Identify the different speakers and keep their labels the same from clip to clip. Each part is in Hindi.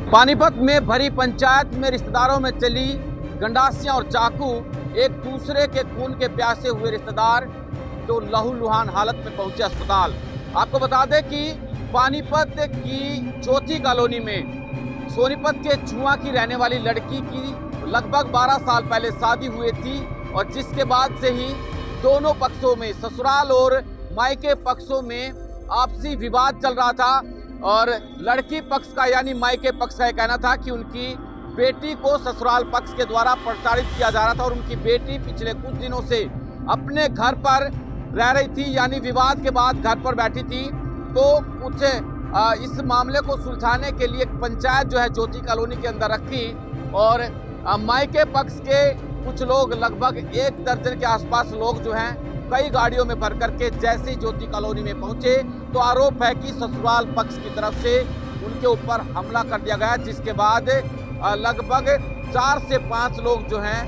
Speaker 1: पानीपत में भरी पंचायत में रिश्तेदारों में चली गंडासियां और चाकू। एक दूसरे के खून के प्यासे हुए रिश्तेदार तो लहूलुहान हालत में पहुंचे अस्पताल। आपको बता दें कि पानीपत की चौथी कॉलोनी में सोनीपत के छुआ की रहने वाली लड़की की लगभग 12 साल पहले शादी हुई थी और जिसके बाद से ही दोनों पक्षों में, ससुराल और मायके पक्षों में आपसी विवाद चल रहा था। और लड़की पक्ष का यानी मायके पक्ष का कहना था कि उनकी बेटी को ससुराल पक्ष के द्वारा प्रताड़ित किया जा रहा था और उनकी बेटी पिछले कुछ दिनों से अपने घर पर रह रही थी, यानी विवाद के बाद घर पर बैठी थी। तो कुछ इस मामले को सुलझाने के लिए पंचायत जो है ज्योति कॉलोनी के अंदर रखी और मायके पक्ष के कुछ लोग, लगभग 1 दर्जन के आसपास लोग जो हैं कई गाड़ियों में भर करके जैसे ही ज्योति कॉलोनी में पहुंचे तो आरोप है कि ससुराल पक्ष की तरफ से उनके ऊपर हमला कर दिया गया, जिसके बाद लगभग 4 से 5 लोग जो हैं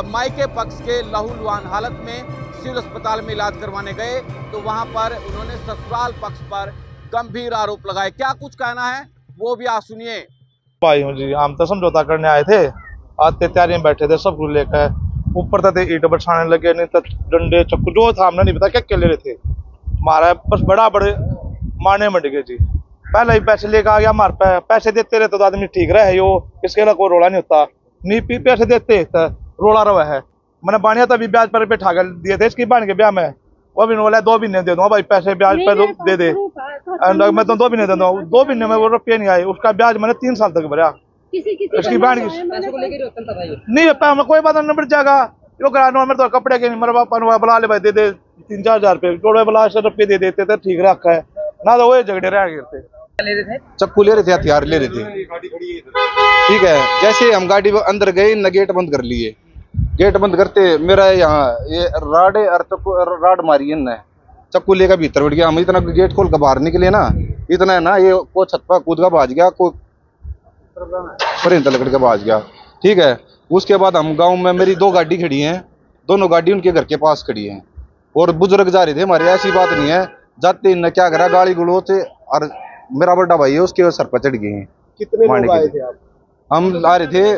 Speaker 1: मायके पक्ष के लहूलुहान हालत में सिविल अस्पताल में इलाज करवाने गए। तो वहां पर उन्होंने ससुराल पक्ष पर गंभीर आरोप लगाए। क्या कुछ कहना है वो भी आप सुनिए।
Speaker 2: भाई हूँ जी, हम तो समझौता करने आए थे, आते तैयारी में बैठे थे, सब कुछ लेकर ऊपर तक ईट बरसाने लगे, नहीं तो डंडे चक्कू जो था हमने नहीं पता क्या क्या ले रहे थे। हमारा बस बड़ा बड़े मारने मंड गए जी। पहले ही पैसे लेकर आ गया, हमारे पैसे देते रहते तो आदमी ठीक रहे, यो इसके लिए कोई रोला नहीं होता। नहीं पैसे देते तो रोला रहा है। मैंने बानिया तभी ब्याज पर बैठा कर दिए थे इसकी बान के ब्याह में, वो भी बोला 2 महीने दे दूंगा भाई, पैसे ब्याज पर दे दे। मैं तो 2 महीने दे दूंगा, 2 महीने में वो रुपये नहीं आए, उसका ब्याज मैंने 3 साल तक भरा। इसकी बहन की नहीं कोई बात नहीं, बढ़ जाएगा यो करा मेरे तो कपड़े के मेरे पापा बुला ले भाई, दे दे 3-4 हजार रुपये, टोड़े बुला से रुपये दे देते थे, ठीक रखा है ना। तो वो झगड़े रह गए थे,
Speaker 3: चक्कू ले रहे थे, हथियार ले रहे थे, ठीक है। जैसे हम गाड़ी अंदर गए न, गेट बंद कर लिए। गेट बंद करते मेरा यहाँ ये राड मारी है, चक्कू लेकर भीतर बैठ गया। हम इतना गेट खोल कर बाहर निकले ना, इतना है ना, ये को छत पर कूद का भाज गया, को लकड़ का भाज गया, ठीक है। उसके बाद हम गांव में, मेरी 2 गाड़ी खड़ी हैं, दोनों गाड़ी उनके घर के पास खड़ी हैं और बुजुर्ग जा रहे थे हमारे। ऐसी बात नहीं है, जाते इन्हें क्या करा, गाली गलोच, और मेरा बड़ा भाई है उसके सर पर चढ़ गए हैं।
Speaker 4: कितने लोग आए थे आप?
Speaker 3: हम आ रहे थे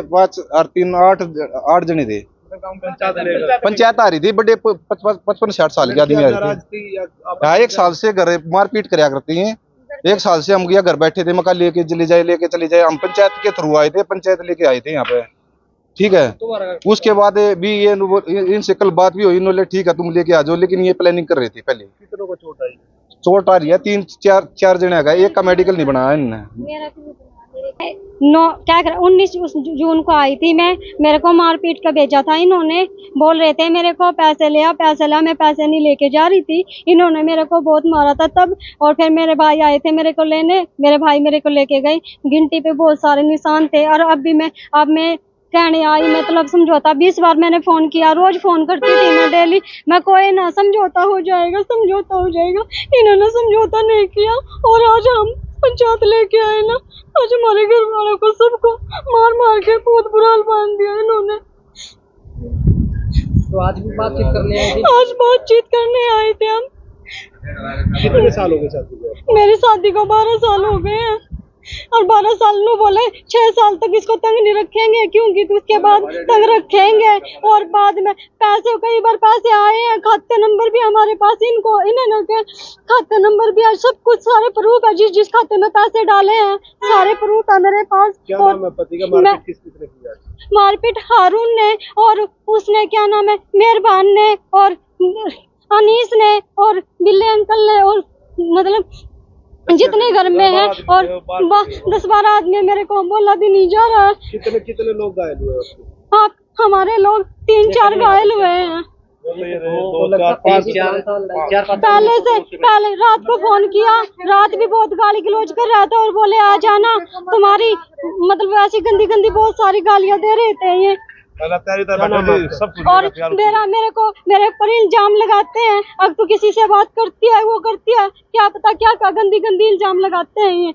Speaker 3: 5 और 3 8 जने थे। पंचायत आ रही थी, बड़े 55-60 साल के आदमी आ रहे थे। 1 साल से घर मारपीट कराया करती हैं। 1 साल से हम गया घर बैठे थे, मकान लेके चले जाए। हम पंचायत के थ्रू आए थे, पंचायत लेके आए थे यहाँ पे, ठीक है। उसके बाद भी ये इनसे कल बात भी हुई, इन्होंने ठीक है तुम लेके आ जाओ, लेकिन ये प्लानिंग कर रहे थे पहले।
Speaker 4: कितनों को चोट आई?
Speaker 3: चोट आ रही है 3-4 जने का, एक का मेडिकल नहीं बनाया इन्होंने।
Speaker 5: 19 जून को आई थी मैं, मेरे को मारपीट का भेजा था इन्होंने। बोल रहे थे मेरे को पैसे ले आ, मैं पैसे नहीं लेके जा रही थी। इन्होंने मेरे को बहुत मारा था तब। और फिर मेरे भाई आए थे मेरे को लेने, मेरे भाई मेरे को लेके गए। गिनती पे बहुत सारे निशान थे। और अब मैं कहने आई, मतलब समझौता 20 बार मैंने फोन किया, रोज फोन करती थी मैं डेली, मैं कोई ना समझौता हो जाएगा। इन्होंने समझौता नहीं किया और आज हम पंचायत लेके आए ना, आज हमारे घर वालों को सबको मार के बहुत बुरा हाल बांध दिया इन्होंने।
Speaker 4: तो आज भी बातचीत करने आए थे?
Speaker 5: आज बातचीत करने आए थे हम।
Speaker 4: कितने साल हो गए शादी को?
Speaker 5: मेरी शादी को 12 साल हो गए हैं और 12 साल में बोले 6 साल तक इसको तंग नहीं रखेंगे, क्योंकि तो उसके बाद तंग रखेंगे। और बाद में पैसे, कई बार पैसे आए हैं, खाते नंबर भी हमारे पास, इन्होंने खाते नंबर भी है, सब कुछ सारे प्रूफ है। जिस खाते में पैसे डाले हैं सारे प्रूफ है मेरे पास।
Speaker 4: क्या नाम है पति का? मारपीट किसने की?
Speaker 5: मारपीट हारून ने, और उसने क्या नाम है, मेहरबान ने, और अनीस ने, और बिल्ले अंकल ने, और मतलब जितने घर में है, और 10-12 आदमी मेरे को बोला भी नहीं जा रहा।
Speaker 4: कितने लोग घायल हुए?
Speaker 5: हाँ, हमारे लोग 3-4 घायल हुए हैं। पहले रात को फोन किया, रात भी बहुत गाली गलौज कर रहा था और बोले आ जाना, तुम्हारी मतलब ऐसी गंदी बहुत सारी गालियां दे रहे थे ये। और मेरे पर इल्जाम लगाते हैं, अब तो किसी से बात करती है वो करती है, क्या पता क्या गंदी इल्जाम लगाते हैं ये।